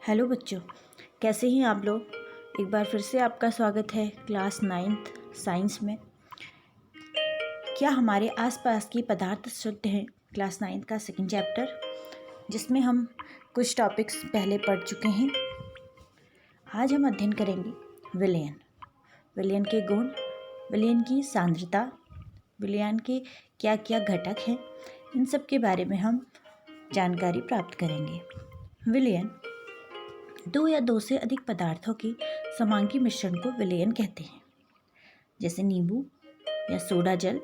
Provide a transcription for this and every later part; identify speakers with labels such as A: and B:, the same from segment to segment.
A: Hello बच्चों, कैसे हैं आप लोग। एक बार फिर से आपका स्वागत है क्लास 9th साइंस में। क्या हमारे आसपास की पदार्थ शुद्ध हैं, क्लास 9th का सेकंड चैप्टर, जिसमें हम कुछ टॉपिक्स पहले पढ़ चुके हैं। आज हम अध्ययन करेंगे विलयन, विलयन के गुण, विलयन की सांद्रता, विलयन के क्या क्या घटक हैं, इन सब के बारे में हम जानकारी प्राप्त करेंगे। विलयन दो या दो से अधिक पदार्थों के समांगी मिश्रण को विलयन कहते हैं, जैसे नींबू या सोडा जल,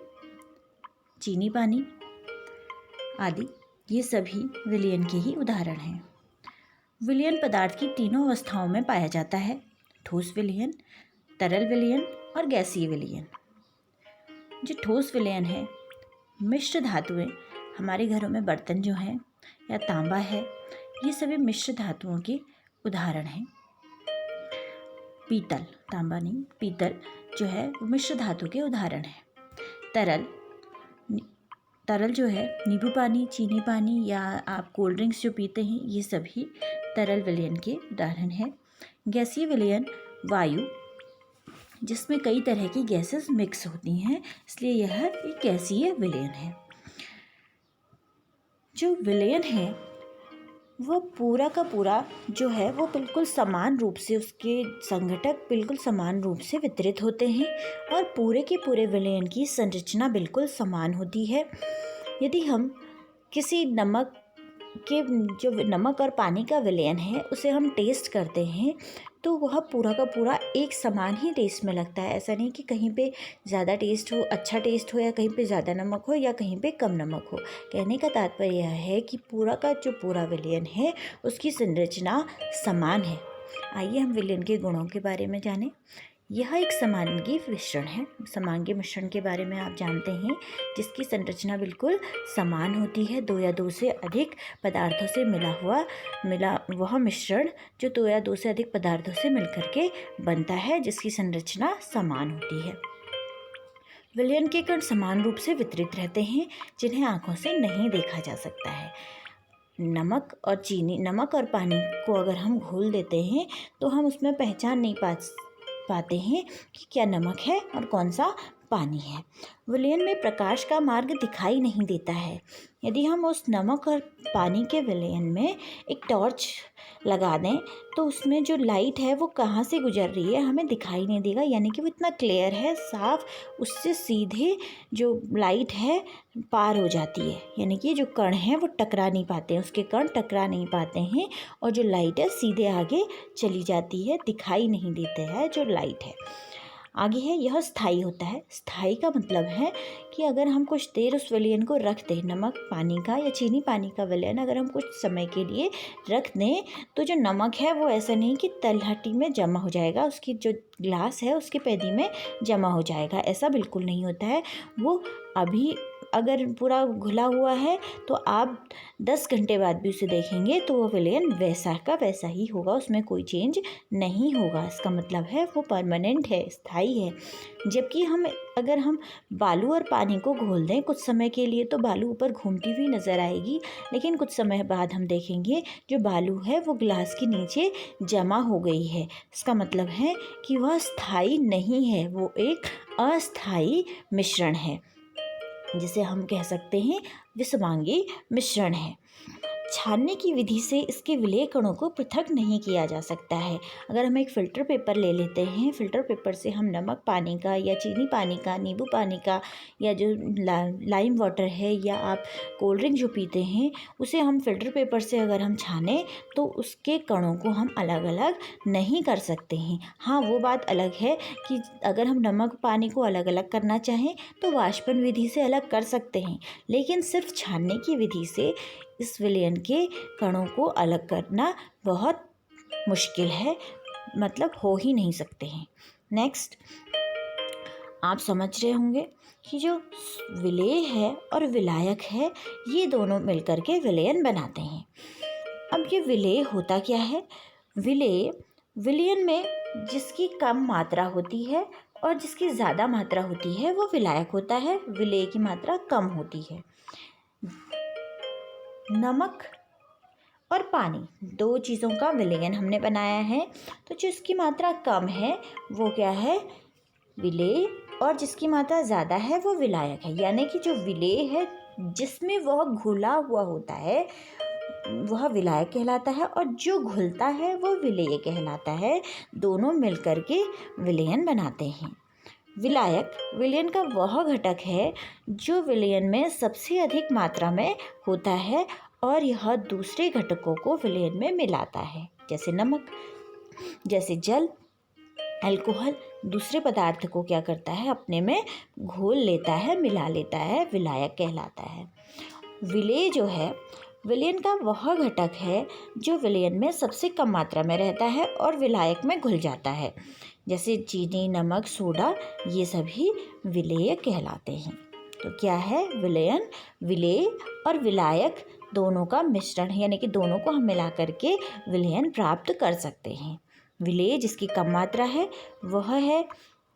A: चीनी पानी आदि। ये सभी विलयन के ही उदाहरण हैं। विलयन पदार्थ की तीनों अवस्थाओं में पाया जाता है: ठोस विलयन, तरल विलयन और गैसीय विलयन। जो ठोस विलयन है, मिश्र धातुएं, हमारे घरों में बर्तन जो हैं या तांबा है, ये सभी मिश्र धातुओं के उदाहरण हैं। पीतल, तांबा नहीं, पीतल जो है वो मिश्र धातु के उदाहरण है। तरल जो है नींबू पानी, चीनी पानी या आप कोल्ड ड्रिंक्स जो पीते हैं, ये सभी तरल विलयन के उदाहरण हैं। गैसीय विलयन वायु, जिसमें कई तरह की गैसेस मिक्स होती हैं, इसलिए यह एक गैसीय विलयन है। जो विलयन है वह पूरा का पूरा जो है वो बिल्कुल समान रूप से, उसके संघटक बिल्कुल समान रूप से वितरित होते हैं और पूरे के पूरे विलयन की संरचना बिल्कुल समान होती है। यदि हम किसी जो नमक और पानी का विलयन है उसे हम टेस्ट करते हैं तो वह पूरा का पूरा एक समान ही टेस्ट में लगता है। ऐसा नहीं कि कहीं पे ज़्यादा टेस्ट हो, अच्छा टेस्ट हो, या कहीं पे ज़्यादा नमक हो या कहीं पे कम नमक हो। कहने का तात्पर्य यह है कि पूरा का जो पूरा विलयन है उसकी संरचना समान है। आइए हम विलयन के गुणों के बारे में जानें। यह एक समांगी मिश्रण है। समांगी मिश्रण के बारे में आप जानते हैं, जिसकी संरचना बिल्कुल समान होती है। दो या दो से अधिक पदार्थों से मिला वह मिश्रण जो दो या दो से अधिक पदार्थों से मिलकर के बनता है, जिसकी संरचना समान होती है। विलयन के कण समान रूप से वितरित रहते हैं, जिन्हें आंखों से नहीं देखा जा सकता है। नमक और पानी को अगर हम घोल देते हैं तो हम उसमें पहचान नहीं पाते हैं कि क्या नमक है और कौन सा पानी है। विलयन में प्रकाश का मार्ग दिखाई नहीं देता है। यदि हम उस नमक और पानी के विलयन में एक टॉर्च लगा दें तो उसमें जो लाइट है वो कहाँ से गुजर रही है हमें दिखाई नहीं देगा, यानी कि वो इतना क्लियर है, साफ, उससे सीधे जो लाइट है पार हो जाती है, यानी कि जो कण हैं वो टकरा नहीं पाते हैं, उसके कण टकरा नहीं पाते हैं और जो लाइट है सीधे आगे चली जाती है, दिखाई नहीं देते हैं जो लाइट है। आगे है, यह स्थायी होता है। स्थायी का मतलब है कि अगर हम कुछ देर उस विलयन को रख दें, नमक पानी का या चीनी पानी का विलयन अगर हम कुछ समय के लिए रख दें तो जो नमक है वो ऐसा नहीं कि तलहटी में जमा हो जाएगा, उसकी जो ग्लास है उसकी पैदी में जमा हो जाएगा, ऐसा बिल्कुल नहीं होता है। वो अभी अगर पूरा घुला हुआ है तो आप 10 घंटे बाद भी उसे देखेंगे तो वो विलयन वैसा का वैसा ही होगा, उसमें कोई चेंज नहीं होगा। इसका मतलब है वो परमानेंट है, स्थायी है। जबकि अगर हम बालू और पानी को घोल दें कुछ समय के लिए तो बालू ऊपर घूमती हुई नज़र आएगी, लेकिन कुछ समय बाद हम देखेंगे जो बालू है वो ग्लास के नीचे जमा हो गई है। इसका मतलब है कि वह स्थायी नहीं है, वो एक अस्थायी मिश्रण है, जिसे हम कह सकते हैं विसमांगी मिश्रण है। छानने की विधि से इसके विलेय कणों को पृथक नहीं किया जा सकता है। अगर हम एक फ़िल्टर पेपर ले लेते हैं, फ़िल्टर पेपर से हम नमक पानी का या चीनी पानी का, नींबू पानी का, या जो लाइम वाटर है या आप कोल्ड ड्रिंक जो पीते हैं, उसे हम फ़िल्टर पेपर से अगर हम छानें तो उसके कणों को हम अलग अलग नहीं कर सकते हैं। हाँ, वो बात अलग है कि अगर हम नमक पानी को अलग अलग करना चाहें तो वाष्पन विधि से अलग कर सकते हैं, लेकिन सिर्फ छानने की विधि से इस विलयन के कणों को अलग करना बहुत मुश्किल है, मतलब हो ही नहीं सकते हैं। नेक्स्ट, आप समझ रहे होंगे कि जो विलेय है और विलायक है ये दोनों मिलकर के विलयन बनाते हैं। अब ये विलेय होता क्या है? विलयन में जिसकी कम मात्रा होती है और जिसकी ज़्यादा मात्रा होती है वो विलायक होता है, विलेय की मात्रा कम होती है। नमक और पानी, 2 चीज़ों का विलयन हमने बनाया है। तो जो इसकी मात्रा कम है वो क्या है, विलेय, और जिसकी मात्रा ज़्यादा है वो विलायक है। यानी कि जो विलेय है जिसमें वह घुला हुआ होता है वह विलायक कहलाता है, और जो घुलता है वो विलेय कहलाता है। दोनों मिलकर के विलयन बनाते हैं। विलायक विलयन का वह घटक है जो विलयन में सबसे अधिक मात्रा में होता है और यह दूसरे घटकों को विलयन में मिलाता है, जैसे नमक, जैसे जल, अल्कोहल दूसरे पदार्थ को क्या करता है, अपने में घोल लेता है, मिला लेता है, विलायक कहलाता है। विलेय जो है विलयन का वह घटक है जो विलयन में सबसे कम मात्रा में रहता है और विलायक में घुल जाता है, जैसे चीनी, नमक, सोडा, ये सभी विलेय कहलाते हैं। तो क्या है, विलयन विलेय और विलायक दोनों का मिश्रण है, यानी कि दोनों को हम मिला करके विलयन प्राप्त कर सकते हैं। विलेय जिसकी कम मात्रा है वह है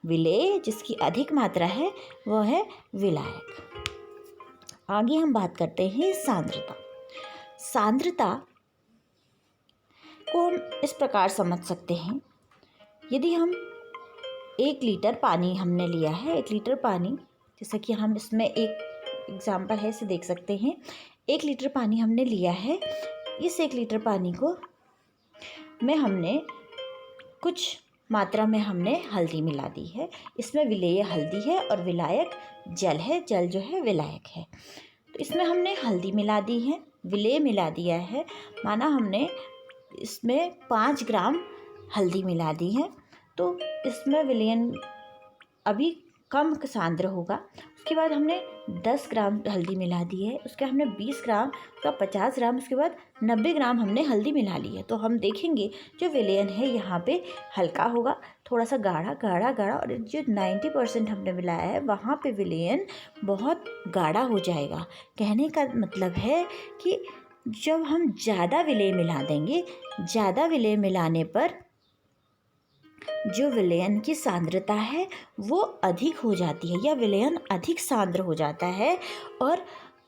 A: विलेय, जिसकी अधिक मात्रा है वह है विलायक। आगे हम बात करते हैं सांद्रता। सांद्रता को हम इस प्रकार समझ सकते हैं, यदि हम 1 लीटर पानी हमने लिया है, 1 लीटर पानी, जैसा कि हम इसमें एक एग्जाम्पल है इसे देख सकते हैं। 1 लीटर पानी हमने लिया है, इस 1 लीटर पानी को में हमने कुछ मात्रा में हमने हल्दी मिला दी है। इसमें विलेय हल्दी है और विलायक जल है, जल जो है विलायक है। तो इसमें हमने हल्दी मिला दी है, विलेय मिला दिया है, माना हमने इसमें 5 ग्राम हल्दी मिला दी है, तो इसमें विलयन अभी कम सांद्र होगा। उसके बाद हमने 10 ग्राम हल्दी मिला दी है, उसके हमने 20 ग्राम, उसका 50 ग्राम, उसके बाद 90 ग्राम हमने हल्दी मिला ली है। तो हम देखेंगे जो विलयन है यहाँ पे हल्का होगा, थोड़ा सा गाढ़ा गाढ़ा गाढ़ा, और जो 90% हमने मिलाया है वहाँ पे विलयन बहुत गाढ़ा हो जाएगा। कहने का मतलब है कि जब हम ज़्यादा विलेय मिला देंगे, ज़्यादा विलेय मिलाने पर जो विलयन की सांद्रता है वो अधिक हो जाती है, या विलयन अधिक सांद्र हो जाता है, और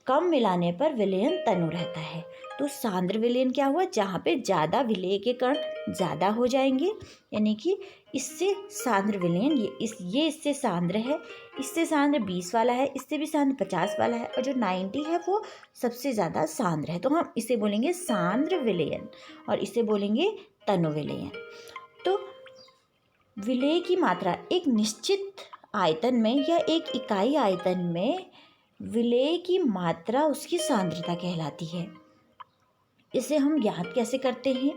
A: कम मिलाने पर विलयन तनु रहता है। तो सांद्र विलयन क्या हुआ, जहाँ पे ज़्यादा विलेय के कण ज़्यादा हो जाएंगे, यानी कि इससे सांद्र विलयन, ये इससे सांद्र है, इससे सांद्र 20 वाला है, इससे भी सांद्र 50 वाला है, और जो 90 है वो सबसे ज़्यादा सांद्र है। तो हम इसे बोलेंगे सांद्र विलयन और इसे बोलेंगे तनु विलयन। तो विलेय की मात्रा एक निश्चित आयतन में या एक इकाई आयतन में विलेय की मात्रा उसकी सांद्रता कहलाती है। इसे हम ज्ञात कैसे करते हैं,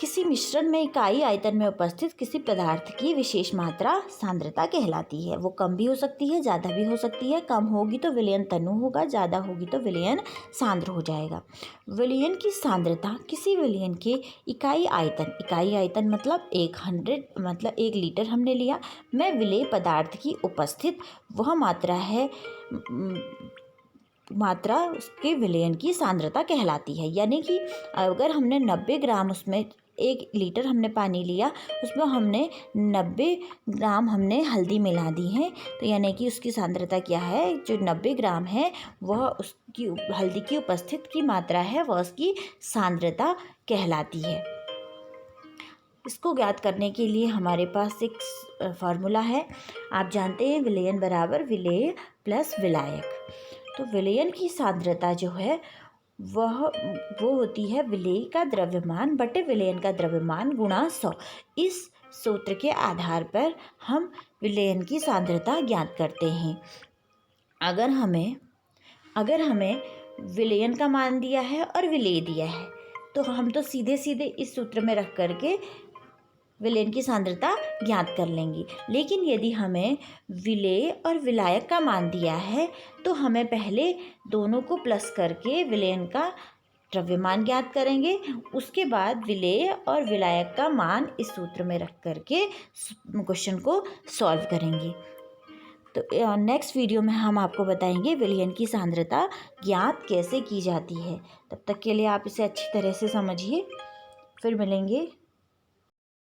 A: किसी मिश्रण में इकाई आयतन में उपस्थित किसी पदार्थ की विशेष मात्रा सांद्रता कहलाती है। वो कम भी हो सकती है, ज़्यादा भी हो सकती है। कम होगी तो विलयन तनु होगा, ज़्यादा होगी तो विलयन सांद्र हो जाएगा। विलयन की सांद्रता किसी विलयन के इकाई आयतन मतलब 1 लीटर हमने लिया, में विलेय पदार्थ की उपस्थित वह मात्रा है, मात्रा उसके विलयन की सांद्रता कहलाती है। यानी कि अगर हमने 90 ग्राम, उसमें 1 लीटर हमने पानी लिया, उसमें हमने 90 ग्राम हमने हल्दी मिला दी है, तो यानी कि उसकी सांद्रता क्या है, जो 90 ग्राम है वह उसकी हल्दी की उपस्थित की मात्रा है, वह उसकी सांद्रता कहलाती है। इसको ज्ञात करने के लिए हमारे पास एक फार्मूला है, आप जानते हैं, विलयन बराबर विलेय प्लस विलायक। तो विलयन की सांद्रता जो है वो होती है विलेय का द्रव्यमान बटे विलयन का द्रव्यमान गुणा 100। इस सूत्र के आधार पर हम विलयन की सांद्रता ज्ञात करते हैं। अगर हमें विलयन का मान दिया है और विलेय दिया है, तो हम तो सीधे सीधे इस सूत्र में रख करके विलयन की सांद्रता ज्ञात कर लेंगे। लेकिन यदि हमें विलेय और विलायक का मान दिया है, तो हमें पहले दोनों को प्लस करके विलयन का द्रव्यमान ज्ञात करेंगे, उसके बाद विलेय और विलायक का मान इस सूत्र में रख करके क्वेश्चन को सॉल्व करेंगे। तो नेक्स्ट वीडियो में हम आपको बताएंगे विलयन की सांद्रता ज्ञात कैसे की जाती है। तब तक के लिए आप इसे अच्छी तरह से समझिए। फिर मिलेंगे।